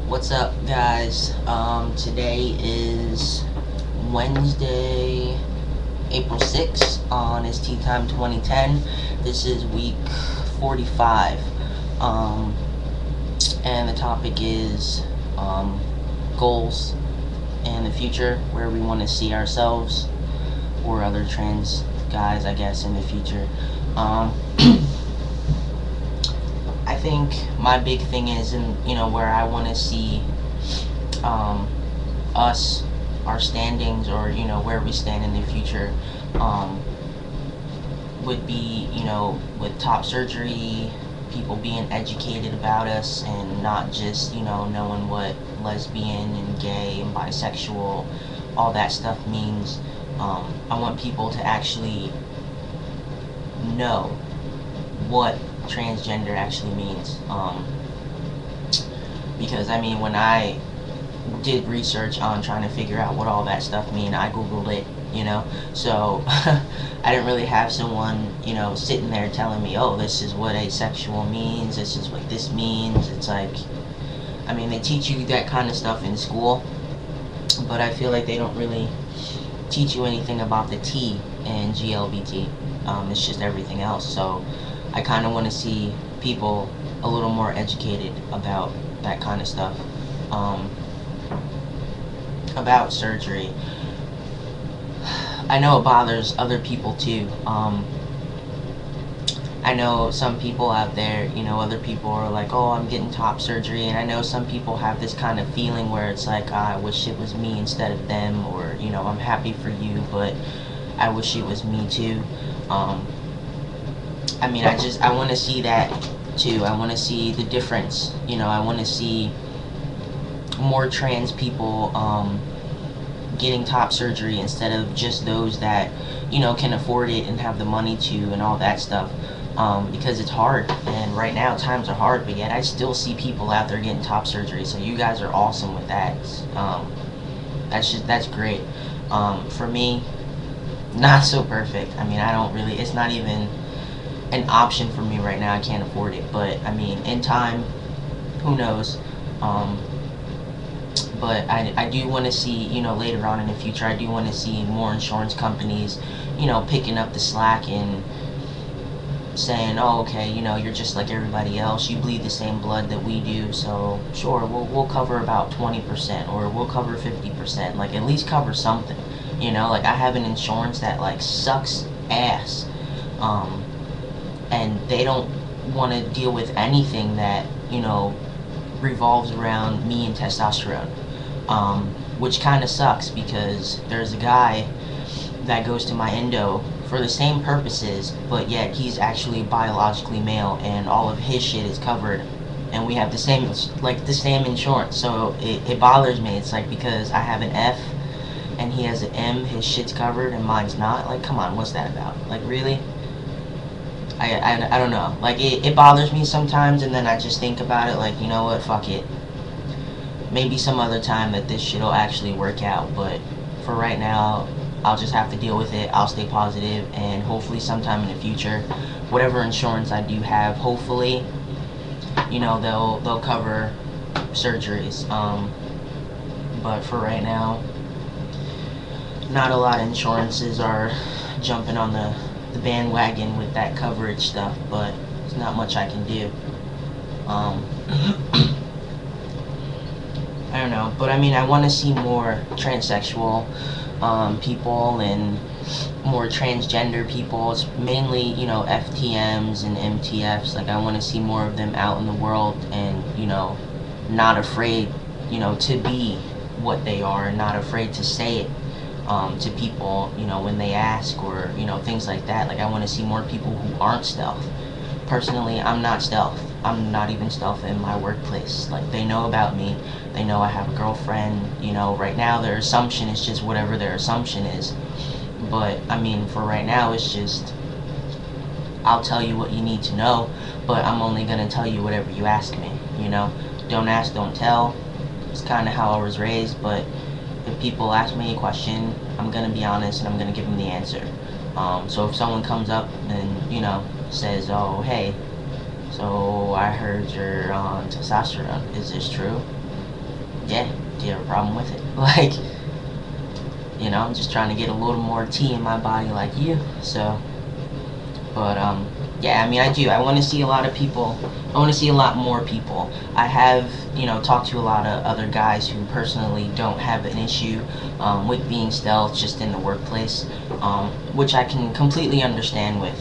What's up, guys? Today is Wednesday, April 6th on It's Tea Time 2010. This is week 45. Um, and the topic is goals in the future, where we want to see ourselves or other trans guys, I guess, in the future. Um, I think my big thing is, where I want to see um, us, our standings, or where we stand in the future, um, would be with top surgery, people being educated about us and not just knowing what lesbian and gay and bisexual, all that stuff means. I want people to actually know what transgender actually means. Because when I did research on trying to figure out what all that stuff mean, I googled it, so I didn't really have someone sitting there telling me, oh, this is what asexual means, this is what this means. It's like, they teach you that kind of stuff in school, but I feel like they don't really teach you anything about the T in GLBT. It's just everything else. So I kind of want to see people a little more educated about that kind of stuff. About surgery, I know it bothers other people too. I know some people out there, other people are like, oh, I'm getting top surgery, and I know some people have this kind of feeling where it's like, I wish it was me instead of them, or I'm happy for you, but I wish it was me too. I want to see that too. I want to see the difference. I want to see more trans people getting top surgery instead of just those that can afford it and have the money to, and all that stuff. Because it's hard, and right now times are hard, but yet I still see people out there getting top surgery. So you guys are awesome with that. That's great. For me, not so perfect. I don't really. It's not even an option for me right now. I can't afford it, but in time, who knows? But I do want to see, later on in the future, I do want to see more insurance companies, picking up the slack and saying, oh, okay, you're just like everybody else. You bleed the same blood that we do, so sure, we'll cover about 20%, or we'll cover 50%. Like, at least cover something. Like, I have an insurance that, like, sucks ass. And they don't want to deal with anything that, revolves around me and testosterone. Which kind of sucks, because there's a guy that goes to my endo for the same purposes, but yet he's actually biologically male, and all of his shit is covered, and we have the same insurance. So it bothers me. It's like, because I have an F and he has an M, his shit's covered and mine's not. Like, come on, what's that about? Like, really? I don't know. Like, it bothers me sometimes, and then I just think about it, like, you know what, fuck it. Maybe some other time that this shit'll actually work out, but for right now, I'll just have to deal with it. I'll stay positive, and hopefully sometime in the future, whatever insurance I do have, hopefully, they'll cover surgeries. But for right now, not a lot of insurances are jumping on the bandwagon with that coverage stuff, but there's not much I can do. I don't know, but I want to see more transsexual people, and more transgender people. It's mainly, FTMs and MTFs. Like, I want to see more of them out in the world, and, not afraid, to be what they are, and not afraid to say it to people, when they ask, or, things like that. Like, I want to see more people who aren't stealth. Personally, I'm not stealth. I'm not even stealth in my workplace. Like, they know about me. They know I have a girlfriend. Right now their assumption is just whatever their assumption is. But, for right now, it's just, I'll tell you what you need to know, but I'm only going to tell you whatever you ask me, Don't ask, don't tell. It's kind of how I was raised, but if people ask me a question, I'm going to be honest, and I'm going to give them the answer. So if someone comes up and, says, oh, hey, so I heard you're on testosterone, is this true? yeah, do you have a problem with it? Like, you know, I'm just trying to get a little more tea in my body like you. So, but yeah, I mean, I do. I want to see a lot of people. I want to see a lot more people. I have, you know, talked to a lot of other guys who personally don't have an issue with being stealth just in the workplace, which I can completely understand with.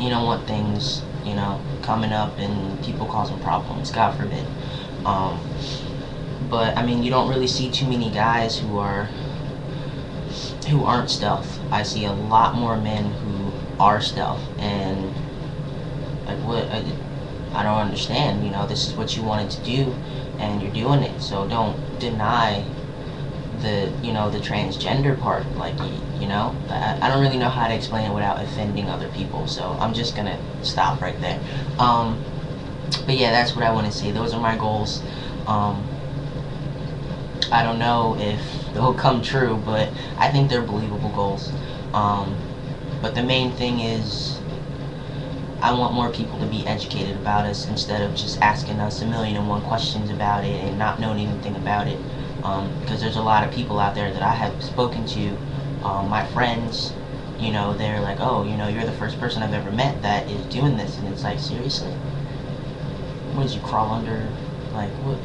You don't want things, you know, coming up and people causing problems. God forbid. Um, but I mean, you don't really see too many guys who aren't stealth. I see a lot more men who are stealth, and like what I don't understand. You know, this is what you wanted to do, and you're doing it. So don't deny the the transgender part. Like you know, I don't really know how to explain it without offending other people. So I'm just gonna stop right there. But yeah, that's what I want to say. Those are my goals. Um, I don't know if they'll come true, but I think they're believable goals. Um, but the main thing is I want more people to be educated about us instead of just asking us a million and one questions about it and not knowing anything about it. Because there's a lot of people out there that I have spoken to, my friends, you know, they're like, oh, you know, you're the first person I've ever met that is doing this. And it's like, seriously? What did you crawl under? Like, what?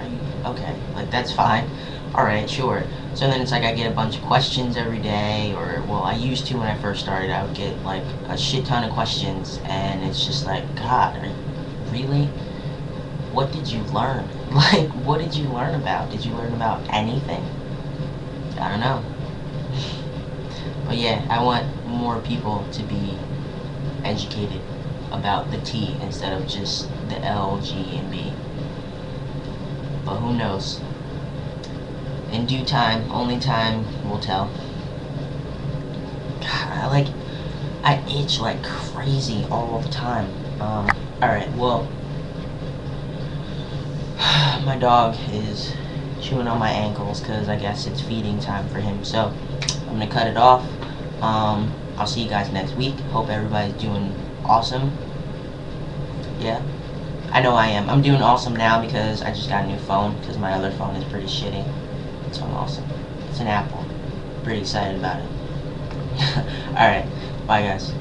Are you okay? Like, that's fine. All right, sure. So then it's like I get a bunch of questions every day, or well, I used to when I first started. I would get like a shit ton of questions, and it's just like, God, really? What did you learn? Like, what did you learn about? Did you learn about anything? I don't know. But yeah, I want more people to be educated about the T instead of just the L, G, and B. But who knows? In due time, only time will tell. God, I itch like crazy all the time. Alright, well, my dog is chewing on my ankles because I guess it's feeding time for him. So, I'm going to cut it off. I'll see you guys next week. Hope everybody's doing awesome. Yeah, I know I am. I'm doing awesome now because I just got a new phone because my other phone is pretty shitty. So I'm awesome. It's an Apple. Pretty excited about it. Alright, bye guys.